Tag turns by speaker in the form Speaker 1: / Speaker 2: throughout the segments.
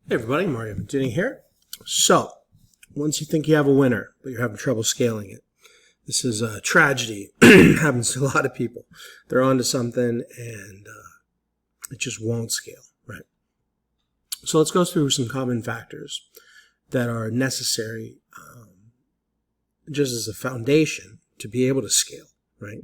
Speaker 1: Hey everybody, Mario Menduni here. So, once you think you have a winner, but you're having trouble scaling it, this is a tragedy. It happens to a lot of people. They're onto something and it just won't scale, right? So let's go through some common factors that are necessary just as a foundation to be able to scale, right?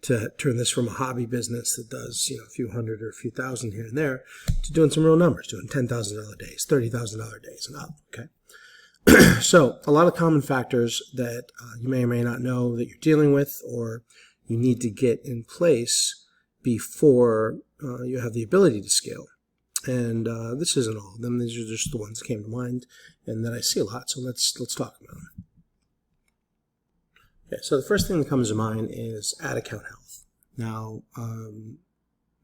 Speaker 1: To turn this from a hobby business that does, a few hundred or a few thousand here and there to doing some real numbers, doing $10,000 days, $30,000 days and up, okay? So a lot of common factors that you may or may not know that you're dealing with or you need to get in place before you have the ability to scale. And this isn't all of them. These are just the ones that came to mind and that I see a lot. So let's talk about them. Okay, so the first thing that comes to mind is ad account health. Now,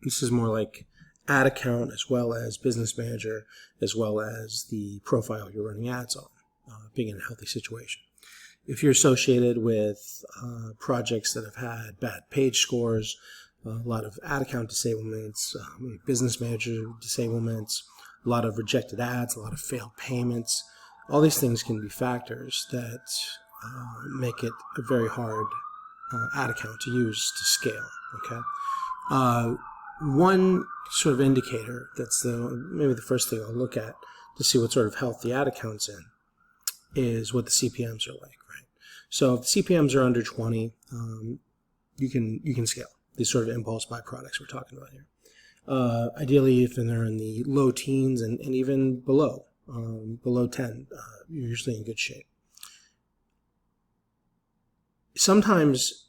Speaker 1: this is more like ad account as well as business manager, as well as the profile you're running ads on, being in a healthy situation. If you're associated with projects that have had bad page scores, a lot of ad account disablements, business manager disablements, a lot of rejected ads, a lot of failed payments, all these things can be factors that make it a very hard ad account to use to scale, okay? One sort of indicator that's maybe the first thing I'll look at to see what sort of health the ad account's in is what the CPMs are like, right? So if the CPMs are under 20, you can scale these sort of impulse buy products we're talking about here. Ideally, if they're in the low teens and even below 10, you're usually in good shape. Sometimes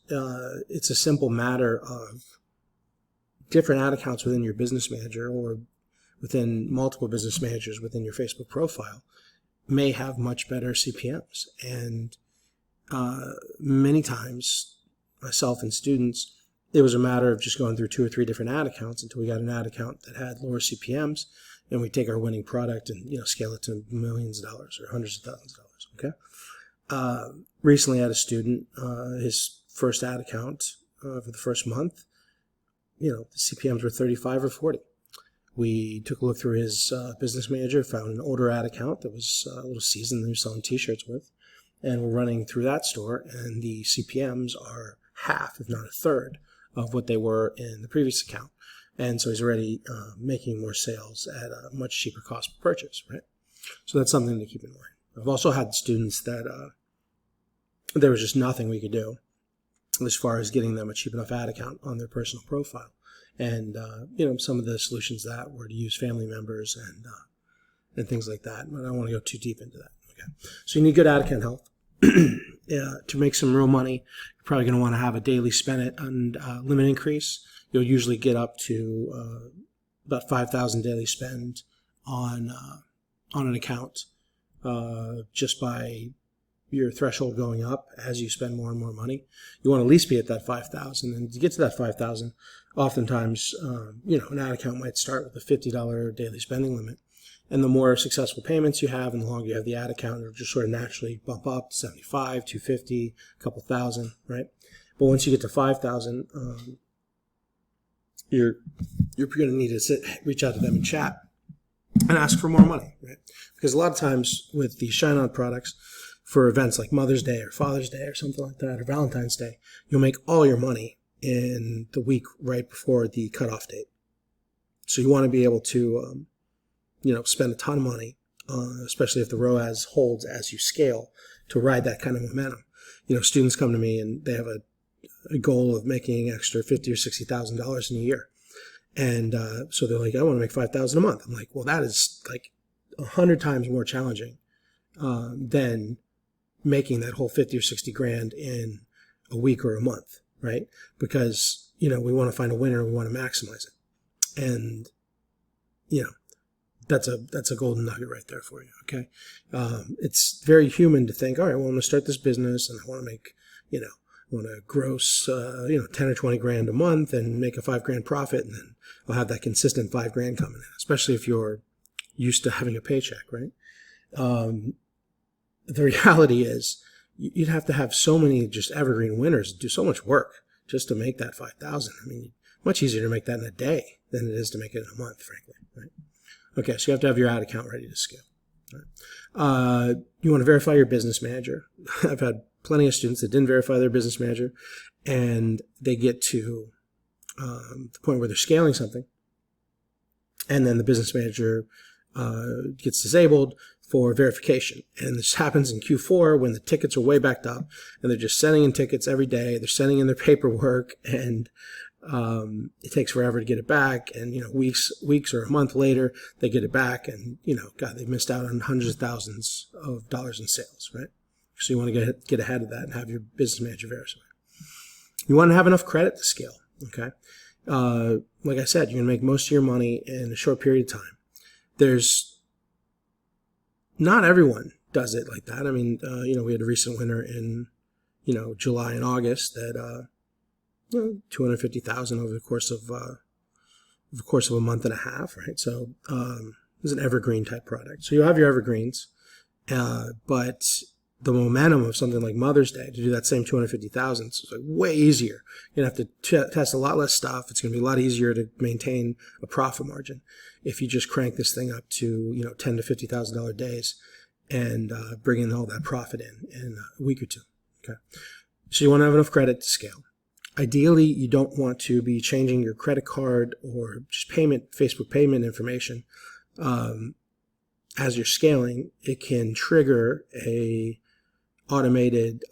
Speaker 1: it's a simple matter of different ad accounts within your business manager or within multiple business managers within your Facebook profile may have much better CPMs. And many times, myself and students, it was a matter of just going through 2 or 3 different ad accounts until we got an ad account that had lower CPMs, and we take our winning product and scale it to millions of dollars or hundreds of thousands of dollars. Okay. Recently, I had a student, his first ad account for the first month, the CPMs were 35 or 40. We took a look through his business manager, found an older ad account that was a little seasoned that he was selling t-shirts with, and we're running through that store, and the CPMs are half, if not a third, of what they were in the previous account. And so he's already making more sales at a much cheaper cost per purchase, right? So that's something to keep in mind. I've also had students that there was just nothing we could do as far as getting them a cheap enough ad account on their personal profile. And, some of the solutions that were to use family members and things like that. But I don't want to go too deep into that. Okay. So you need good ad account health. To make some real money, you're probably going to want to have a daily spend it and limit increase. You'll usually get up to about 5,000 daily spend on an account just by your threshold going up as you spend more and more money. You want to at least be at that 5,000, and to get to that 5,000, oftentimes, an ad account might start with a $50 daily spending limit, and the more successful payments you have, and the longer you have the ad account, it'll just sort of naturally bump up to 75, 250, a couple thousand, right? But once you get to 5,000, you're going to need to reach out to them and chat and ask for more money, right? Because a lot of times with the Shine On products, for events like Mother's Day or Father's Day or something like that, or Valentine's Day, you'll make all your money in the week right before the cutoff date. So you want to be able to, spend a ton of money, especially if the ROAS holds as you scale, to ride that kind of momentum. Students come to me and they have a goal of making extra $50,000 or $60,000 in a year. And so they're like, I want to make $5,000 a month. I'm like, well, that is like 100 times more challenging than making that whole 50 or 60 grand in a week or a month, right? Because, we want to find a winner and we want to maximize it. And, that's a golden nugget right there for you, okay? It's very human to think, all right, well, I'm going to start this business and I want to make, I want to gross, 10 or 20 grand a month and make a 5 grand profit, and then I'll have that consistent 5 grand coming in, especially if you're used to having a paycheck, right? The reality is you'd have to have so many just evergreen winners, do so much work just to make that 5,000. I mean, much easier to make that in a day than it is to make it in a month, frankly, right? Okay, so you have to have your ad account ready to scale. You want to verify your business manager. I've had plenty of students that didn't verify their business manager, and they get to the point where they're scaling something, and then the business manager gets disabled for verification. And this happens in Q4 when the tickets are way backed up, and they're just sending in tickets every day. They're sending in their paperwork, and it takes forever to get it back. And, weeks or a month later, they get it back, and, God, they missed out on hundreds of thousands of dollars in sales, right? So you want to get ahead of that and have your business manager verify. You want to have enough credit to scale, okay? Like I said, you're going to make most of your money in a short period of time. Not everyone does it like that. I mean, we had a recent winner in, July and August that, $250,000 over the course of a month and a half, right? So, it's an evergreen type product. So you have your evergreens, but the momentum of something like Mother's Day to do that same 250,000 is like way easier. You're going to have to test a lot less stuff. It's going to be a lot easier to maintain a profit margin if you just crank this thing up to $10,000 to $50,000 days and bring in all that profit in a week or two. Okay, so you want to have enough credit to scale. Ideally, you don't want to be changing your credit card or just Facebook payment information as you're scaling. It can trigger a automated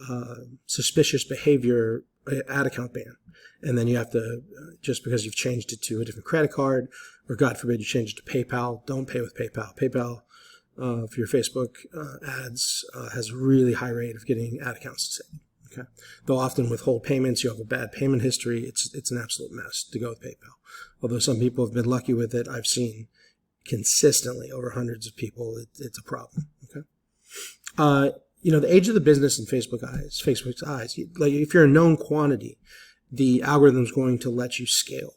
Speaker 1: suspicious behavior ad account ban. And then you have to, just because you've changed it to a different credit card, or God forbid you change it to PayPal, don't pay with PayPal. PayPal, for your Facebook ads, has a really high rate of getting ad accounts disabled. Okay. They'll often withhold payments. You have a bad payment history. It's an absolute mess to go with PayPal. Although some people have been lucky with it, I've seen consistently over hundreds of people, it's a problem. Okay. The age of the business in Facebook's eyes, like if you're a known quantity, the algorithm's going to let you scale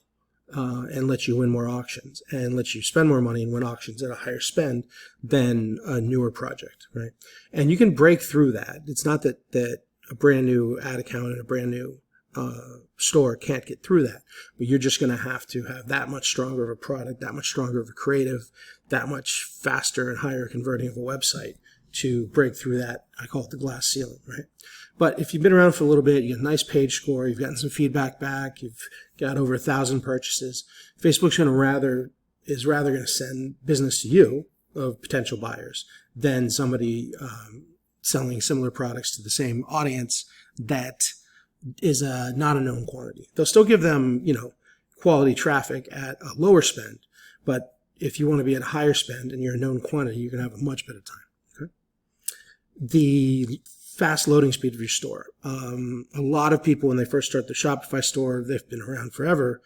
Speaker 1: and let you win more auctions and let you spend more money and win auctions at a higher spend than a newer project, right? And you can break through that. It's not that a brand new ad account and a brand new store can't get through that, but you're just going to have that much stronger of a product, that much stronger of a creative, that much faster and higher converting of a website to break through that. I call it the glass ceiling, right? But if you've been around for a little bit, you get a nice page score, you've gotten some feedback back, you've got over 1,000 purchases, Facebook's is rather going to send business to you of potential buyers than somebody selling similar products to the same audience that is not a known quantity. They'll still give them, quality traffic at a lower spend, but if you want to be at a higher spend and you're a known quantity, you're going to have a much better time. Okay. The fast loading speed of your store. A lot of people, when they first start their Shopify store, they've been around forever,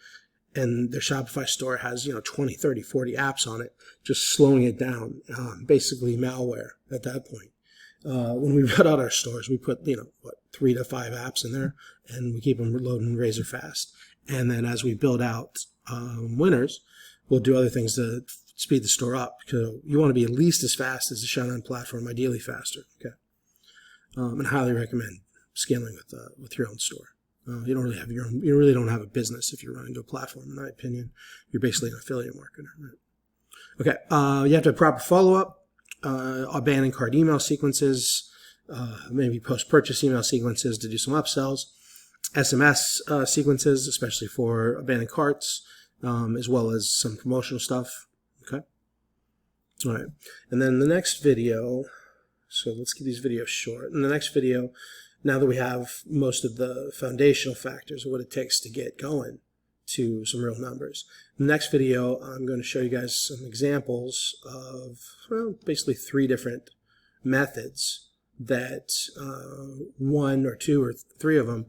Speaker 1: and their Shopify store has, 20, 30, 40 apps on it, just slowing it down, basically malware at that point. When we build out our stores, we put, 3 to 5 apps in there, and we keep them loading razor fast. And then as we build out winners, we'll do other things to speed the store up. Because you want to be at least as fast as the Shine platform, ideally faster. Okay, and I highly recommend scaling with your own store. You don't really have you really don't have a business if you're running to a platform. In my opinion, you're basically an affiliate marketer. Right? Okay, you have to have proper follow-up. Abandoned cart email sequences, maybe post-purchase email sequences to do some upsells, SMS sequences, especially for abandoned carts, as well as some promotional stuff. Okay. All right. And then the next video, so let's keep these videos short. In the next video, now that we have most of the foundational factors of what it takes to get going to some real numbers. In the next video, I'm going to show you guys some examples of, basically 3 different methods that 1 or 2 or 3 of them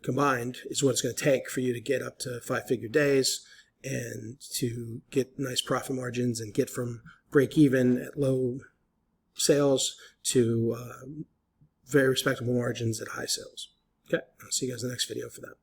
Speaker 1: combined is what it's going to take for you to get up to 5-figure days and to get nice profit margins and get from break even at low sales to very respectable margins at high sales. Okay, I'll see you guys in the next video for that.